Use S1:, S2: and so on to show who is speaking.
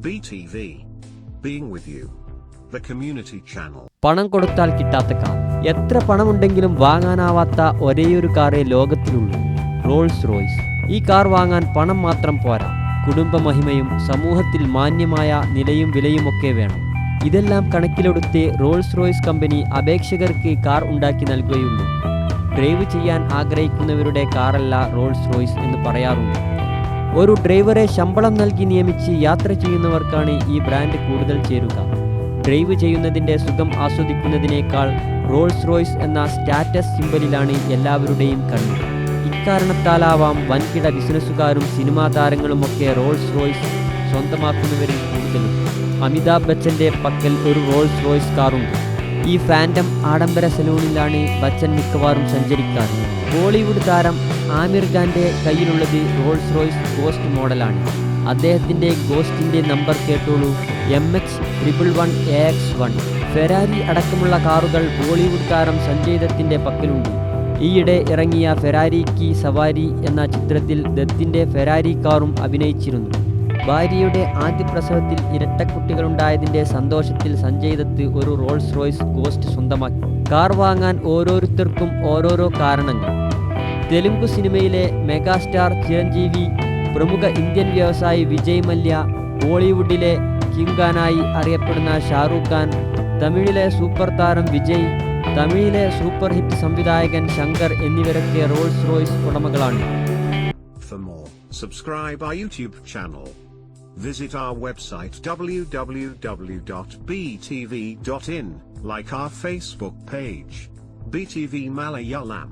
S1: BTV. Being with you. The community channel.
S2: പണം കൊടുത്താൽ കിട്ടാത്ത കാർ. എത്ര പണമുണ്ടെങ്കിലും വാങ്ങാനാവാത്ത ഒരേയൊരു കാറേ ലോകത്തിലുള്ളൂ, റോൾസ് റോയ്സ്. ഈ കാർ വാങ്ങാൻ പണം മാത്രം പോരാ, കുടുംബമഹിമയും സമൂഹത്തിൽ മാന്യമായ നിലയും വിലയുമൊക്കെ വേണം. ഇതെല്ലാം കണക്കിലെടുത്ത് റോൾസ് റോയ്സ് കമ്പനി അപേക്ഷകർക്ക് കാർ ഉണ്ടാക്കി നൽകുകയുള്ളൂ. ഡ്രൈവ് ചെയ്യാൻ ആഗ്രഹിക്കുന്നവരുടെ കാറല്ല റോൾസ് റോയ്സ് എന്ന് പറയാറുണ്ട്. ഒരു ഡ്രൈവറെ ശമ്പളം നൽകി നിയമിച്ച് യാത്ര ചെയ്യുന്നവർക്കാണ് ഈ ബ്രാൻഡ് കൂടുതൽ ചേരുക. ഡ്രൈവ് ചെയ്യുന്നതിൻ്റെ സുഖം ആസ്വദിക്കുന്നതിനേക്കാൾ റോൾസ് റോയ്സ് എന്ന സ്റ്റാറ്റസ് സിംബലിലാണ് എല്ലാവരുടെയും കണ്ണ്. ഇക്കാരണത്താലാവാം വൻകിട ബിസിനസ്സുകാരും സിനിമാ താരങ്ങളുമൊക്കെ റോൾസ് റോയ്സ് സ്വന്തമാക്കുന്നവരിൽ കൂടുതലും. അമിതാഭ് ബച്ചൻ്റെ പക്കൽ ഒരു റോൾസ് റോയ്സ് കാറുണ്ട്. ഈ ഫാൻറ്റം ആഡംബര സലൂണിലാണ് ബച്ചൻ മിക്കവാറും സഞ്ചരിക്കാറ്. ബോളിവുഡ് താരം ആമിർ ഖാൻ്റെ കയ്യിലുള്ളത് റോൾസ് റോയ്സ് ഗോസ്റ്റ് മോഡലാണ്. അദ്ദേഹത്തിൻ്റെ ഗോസ്റ്റിൻ്റെ നമ്പർ കേട്ടോളൂ, MX111AX1. ഫെരാരി അടക്കമുള്ള കാറുകൾ ബോളിവുഡ് താരം സഞ്ജയ് ദത്തിൻ്റെ പക്കലുണ്ട്. ഈയിടെ ഇറങ്ങിയ ഫെരാരി കി സവാരി എന്ന ചിത്രത്തിൽ ദത്തിൻ്റെ ഫെരാരി കാറും അഭിനയിച്ചിരുന്നു. ഭാര്യയുടെ ആദ്യ പ്രസവത്തിൽ ഇരട്ടക്കുട്ടികളുണ്ടായതിൻ്റെ സന്തോഷത്തിൽ സഞ്ജയ് ദത്ത് ഒരു റോൾസ് റോയ്സ് ഗോസ്റ്റ് സ്വന്തമാക്കി. കാർ വാങ്ങാൻ ഓരോരുത്തർക്കും ഓരോരോ കാരണങ്ങൾ. തെലുങ്ക് സിനിമയിലെ മെഗാസ്റ്റാർ ചിരഞ്ജീവി, പ്രമുഖ ഇന്ത്യൻ വ്യവസായി വിജയ് മല്യ, ബോളിവുഡിലെ കിങ് ഖാനായി അറിയപ്പെടുന്ന ഷാറൂഖ് ഖാൻ, തമിഴിലെ സൂപ്പർ താരം വിജയ്, തമിഴിലെ സൂപ്പർ ഹിറ്റ് സംവിധായകൻ ശങ്കർ എന്നിവരൊക്കെ റോൾസ് റോയ്സ് ഉടമകളാണ്.
S1: For more, subscribe our YouTube channel. Visit our website www.btv.in, like our Facebook page, BTV Malayalam.